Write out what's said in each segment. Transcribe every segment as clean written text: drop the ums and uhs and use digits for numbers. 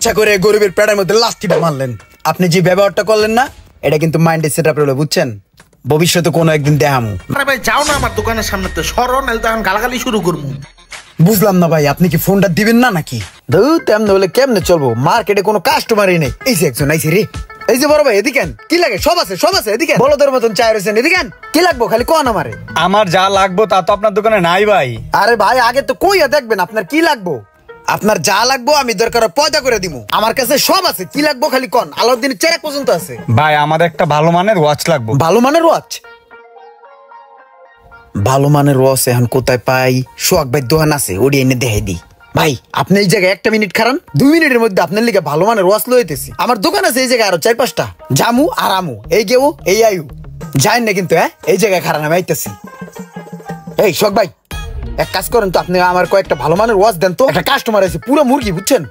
ইচ্ছা করে গরিবের পেটের মধ্যে লাথিটা মারলেন। আপনি যে ব্যবহারটা করলেন না, এটা কিন্তু মাইন্ডে সেট আপ রইল, বুঝছেন? ভবিষ্যতে কোনো একদিন দেখামু। আরে ভাই যাও না আমার দোকানের সামনে, তো সরো, নাহলে তো এখন গালাগালি শুরু করবো। বুঝলাম না ভাই, আপনি কি ফোনটা দিবেন না নাকি? তেমন হলে কেমনে চলবো? মার্কেটে কোনো কাস্টমারই নেই। এই যে একজন আইছে রে, এই যে বড় ভাই, এদিকেন। কি লাগে? সব আছে, সব আছে, এদিকে বলদের মতন চাই রয়েছেন, এদিকেন। কি লাগবো খালি কোন আমারে? আমার যা লাগবো তা তো আপনার দোকানে নাই ভাই। আরে ভাই আগে তো কইয়া দেখবেন আপনার কি লাগবো। আপনার যা লাগবো আমি দরকার পয়দা করে দিমু। আমার কাছে সব আছে, কি লাগবো খালি কোন। আলাউদ্দিনের চেরাক পর্যন্ত আছে। ভাই আমার একটা ভালো মানের ওয়াচ লাগবো। ভালো মানের ওয়াচ? ভালো মানের ওয়াচ এখন কোথায় পাই? সোহাগ ভাই দোকান আছে, ওডি এনে দেখাই দিই। ভাই আপনি এই জায়গায় একটা মিনিট খারান, 2 মিনিটের মধ্যে আপনার লিগে ভালো মানের ওয়াচ লইতেছি। আমার দোকান আছে এই জায়গায় আরো 4-5টা। জামু আর আমু, এই গেও এই আয়ু যাই না কিন্তু। হ্যাঁ এই জায়গায় খারান, আমি আইতেছি। এই সোহাগ ভাই এক কাজ করেন তো, আপনি আমার কয়েকটা ভালো মানের ওয়াচ দেন তো। একটা কাস্টমার আছে পুরো মুরগি, বুঝছেন?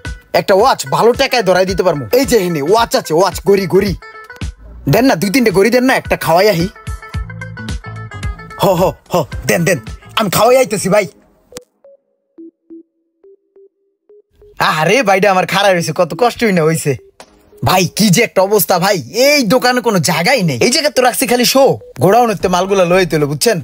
একটা ওয়াচ ভালো টাকায় ধরাই দিতে পারবো। এই যে এখানে ওয়াচ আছে, ওয়াচ গড়ি গড়ি দেন না, 2-3টে গড়ি দেন না, একটা খাওয়াই আহি। হ দেন দেন, আমি খাওয়াই আইতেছি ভাই। আরে ভাইটা আমার খারাপ হয়েছে, কত কষ্টই না হয়েছে। ভাই কি যে একটা অবস্থা ভাই, এই দোকানে কোনো জায়গাই নেই। এই জায়গায় তো রাখছি খালি শো, গোডাউনের মালগুলো লইতে হলো, বুঝছেন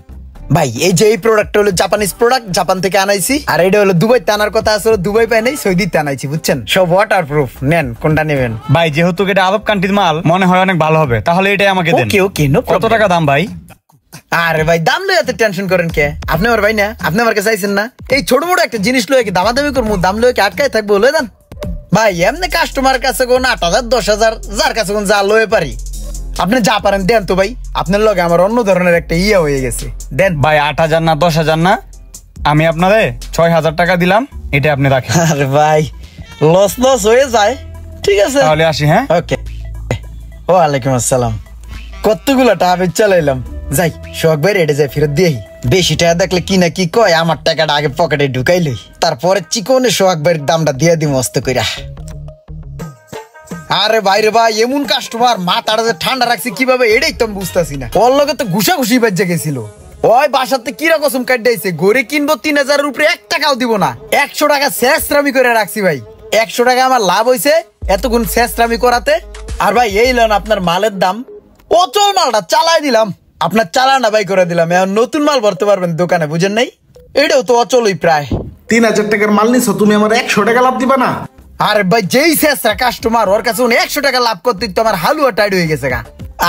ভাই? এই যে এই প্রোডাক্টটা হলো জাপানিজ প্রোডাক্ট, জাপান থেকে আনাইছি। আর এটা হলো দুবাইতে আনার কথা আসলে, দুবাই পাই নাই, সৌদিতে আনাইছি, বুঝছেন? সব ওয়াটার প্রুফ। নেন, কোনটা নেবেন? ভাই যেহেতু এটা আরব কান্ট্রির মাল, মনে হয় অনেক ভালো হবে, তাহলে এটাই আমাকে দেন। ওকে ওকে, নো কত টাকা দাম ভাই? আরে ভাই দাম লই এত টেনশন করেন কে? আপনি আমার ভাই না, আপনি আমার কাছে আইছেন না। এই ছোট মোটো একটা জিনিস লয়ে কি দামাদামি করবো? দাম লয়ে কি আটকায় থাকবো? লয়ে দেন ভাই। এমনি কাস্টমার কাছে কোন 8,000 10,000 যার কাছে কোন যা লয়ে পারি, আপনি যা পারেন দেন তো ভাই। আপনার লগে আমার অন্য ধরনের একটা ইয়া হয়ে গেছে, দেন ভাই। 8,000 না 10,000 না, আমি আপনারে 6,000 টাকা দিলাম, এটা আপনি রাখেন। আরে ভাই লস লস হয়ে যায়, ঠিক আছে তাহলে আসি। হ্যাঁ ওকে। ওয়ালাইকুম আসসালাম। কতগুলো টাকা চালাইলাম, যাই শখ ভাই এটা যাই ফেরত দিয়ে। বেশি টাকা দেখলে কি না কি কয়, আমার টাকাটা আগে পকেটে ঢুকাইলই, তারপরে চিকনে সোহাগ ভাইয়ের দামটা দিয়ে দিই মস্ত কইরা। আরে ভাই রে ভাই, এমন কাস্টমার, মাথাটা যে ঠান্ডা রাখছি কিভাবে এটাই তো আমি বুঝতেছি না। ওর লগে তো ঘুষাঘুষি বাজে গেছিল। ওই বাসাতে কিরা কসম কাটাইছে, ঘরে কিনবো 3,000-এর উপরে 1 টাকাও দিব না। 100 টাকা শেষরামি করে রাখছি ভাই। 100 টাকা আমার লাভ হয়েছে এতক্ষণ শেষরামি করাতে। আর ভাই এই লন আপনার মালের দাম, অচল মালটা চালাই দিলাম, আপনার চালানা ভাই করে দিলাম। এখন নতুন মাল ভরতে পারবেন দোকানে, বুঝেন নাই? এটাও তো অচলই প্রায়। 3,000 টাকার মাল নিছো, তুমি আমার 100 টাকা লাভ দিবা না? আরে ভাই যেই শেষরা কাস্টমার, ওর কাছে 100 টাকা লাভ করতে তো আমার হালুয়া টাইট হয়ে গেছে গা।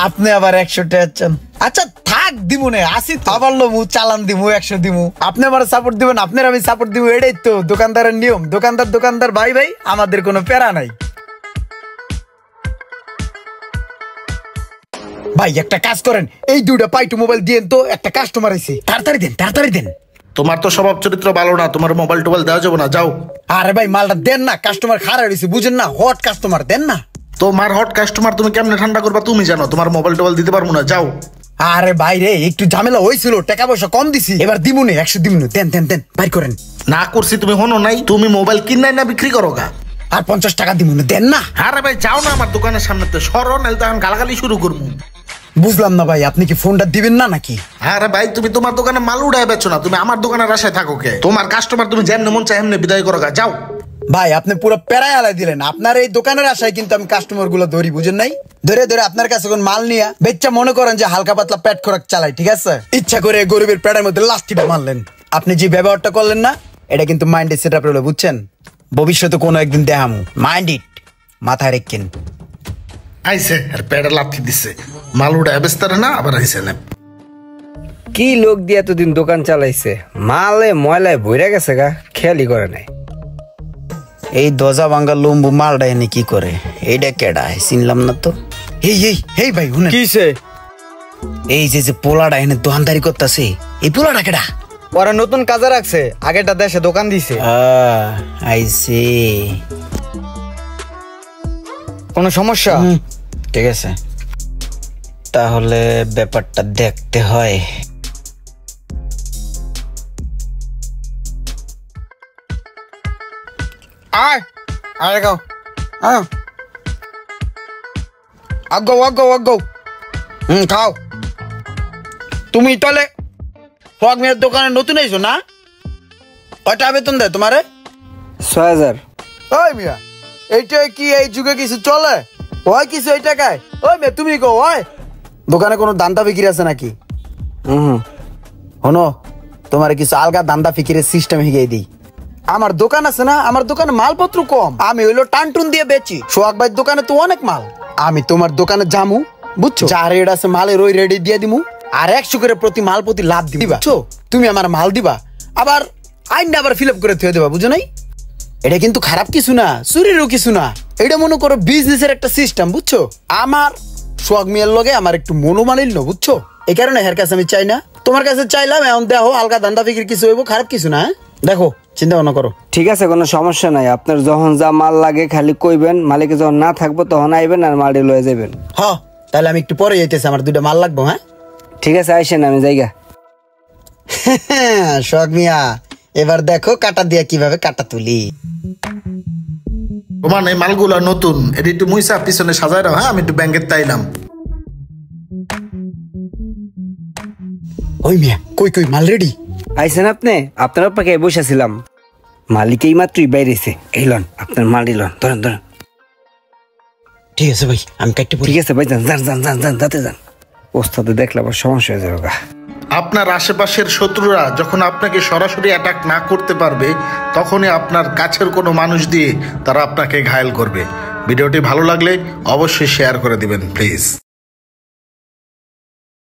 আপনি আবার 100 টাকা চান? আচ্ছা থাক, দিমু না, আসি আবার লমু, চালান দিমু, 100 দিমু। আপনি আমার সাপোর্ট দিবেন, আপনার আমি সাপোর্ট দিব, এটাই তো দোকানদারের নিয়ম। দোকানদার ভাই ভাই, আমাদের কোনো প্যারা নাই। ভাই একটা কাজ করেন, এই 2টা পাইটু মোবাইল দিয়েন তো, একটা কাস্টমার আইছে, তাড়াতাড়ি দেন। তোমার তো স্বভাব চরিত্র ভালো না, তোমার মোবাইল টোবাইল দেওয়া যাবে না, যাও। আরে ভাই মালটা দেন না, কাস্টমার খারাপ হয়েছে, বুঝেন না? হট কাস্টমার দেন না। তোমার হট কাস্টমার তুমি কেমনে ঠান্ডা করবা তুমি জানো, তোমার মোবাইল টোবাইল দিতে পারবো না, যাও। আরে ভাই রে একটু ঝামেলা হয়েছিল, টাকা পয়সা কম দিছি, এবার দিমুনে 100 দিমুনে, দেন বাইর করেন। না করছি তুমি হনো নাই, তুমি মোবাইল কিনাই না বিক্রি করো গা। আর 50 টাকা দিমুনে, দেন না। আরে ভাই যাও না আমার দোকানের সামনে, তো সরো, নাহলে তো এখন গালাগালি শুরু করবো। বুঝলাম না ভাই, আপনি কি ফোনটা দিবেন না নাকি? আরে ভাই তুমি তোমার দোকানে মাল উড়াই বেচো না, তুমি আমার দোকানের আশায় থাকো কে? তোমার কাস্টমার তুমি যেমনে মন চাই এমনি বিদায় করো গা, যাও। ভাই আপনি পুরো প্যারাই আলাই দিলেন। আপনার এই দোকানের আশায় কিন্তু আমি কাস্টমার গুলো ধরি, বুঝেন নাই? ধরে আপনার কাছে কোন মাল নিয়া বেচ্চা মনে করেন যে হালকা পাতলা পেট খোরাক চালাই, ঠিক আছে? ইচ্ছা করে গরিবের পেটের মধ্যে লাথিটা মারলেন। আপনি যে ব্যবহারটা করলেন না, এটা কিন্তু মাইন্ডে সেট আপ রইল, বুঝছেন? ভবিষ্যতে কোনো একদিন দেখামু, মাইন্ড ইট, মাথায় রেখেন। আইসে আর পেটে লাথি দিছে, মাল উড়াই বেচতারে না, আবার আইসে না। কি লোক দিয়ে এতদিন দোকান চালাইছে, মালে ময়লায় ভইরা গেছে গা, খেয়ালই করে নাই। এই দজা ভাঙ্গা লম্বু মালটা এনে কি করে? এইটা কেডা চিনলাম না তো। এই ভাই শুনেন, কিসে? এই যে পোলাটা এনে দোকানদারি করতেছে, এই পোলাটা কেডা? ওরা নতুন কাজে রাখছে, আগেরটা দেশে দোকান দিছে। আইসি, কোনো সমস্যা? ঠিক আছে, তাহলে ব্যাপারটা দেখতে হয়। আরে গাও আগাও খাও। তুমি তাহলে ফগ মেয়ের দোকানে নতুন আইছো না? কয়টা বেতন দেয় তোমারে? 6,000। ওই মিয়া এইটা কি এই যুগে কিছু চলে? ওই কিছু এই টাকায়? ওই মেয়ে তুমি কো ওই দোকানে কোনো দান্দা বিক্রি আছে নাকি? শোনো, তোমার কিছু আলগা দান্দা ফিকিরের সিস্টেম হিগিয়ে দিই। আমার দোকান আছে না, আমার দোকানে মালপত্র কম, আমি হইলো টানটুন দিয়ে বেচি। সোহাগ ভাইয়ের দোকানে তো অনেক মাল। আমি তোমার দোকানে জামু, বুঝছো, যা রেট আছে মালের ওই রেডি দিয়ে দিমু, আর 100 করে প্রতি মাল প্রতি লাভ দিবা। বুঝছো, তুমি আমার মাল দিবা, আবার আইনটা আবার ফিল আপ করে থুয়ে দেবা, বুঝো নাই? এটা কিন্তু খারাপ কিছু না, চুরিরও কিছু না, এটা মনে করো বিজনেসের একটা সিস্টেম, বুঝছো। আমার সোহাগ মিয়ার লগে আমার একটু মনোমালিন্য, বুঝছো, এই কারণে হের কাছে আমি চাই না। তোমার কাছে চাইলাম, এখন দেখো আলগা ধান্দা ফিকির কিছু হইব, খারাপ কিছু না। দেখো চিন্তা ভাবনা করো। ঠিক আছে, কোনো সমস্যা নাই। আপনার যখন যা মাল লাগে খালি কইবেন, মালিকে যখন না থাকবো তখন আইবেন আর মালটি লয়ে যাবেন। হ, তাহলে আমি একটু পরে যাইতেছি, আমার 2টা মাল লাগবো। হ্যাঁ ঠিক আছে, আইসেন, আমি যাইগা। সোহাগ মিয়া, এবার দেখো কাটা দিয়া কিভাবে কাটা তুলি। রোমান, এই মালগুলা নতুন, এটা একটু মুইসা পিছনে সাজাই রাখো। হ্যাঁ, আমি একটু ব্যাংকের তাইলাম। ওই মিয়া, কই কই মাল রেডি? আইসেন আপনি? আপনার অপেক্ষায় বসেছিলাম, মালিক এই মাত্রই বাইরেছে। এই লন আপনার মালটি লন, ধরেন ধরেন। ঠিক আছে ভাই, আমি কাটতে ঠিক আছে ভাই, যান যান যান যান যান, যাতে যান। ওস্তাদে দেখলে আবার সমস্যা হয়ে যাবে গা। আপনার আশেপাশের শত্রুরা যখন আপনাকে সরাসরি অ্যাটাক না করতে পারবে, তখনই আপনার কাছের কোনো মানুষ দিয়ে তারা আপনাকে ঘায়েল করবে। ভিডিওটি ভালো লাগলে অবশ্যই শেয়ার করে দিবেন প্লিজ।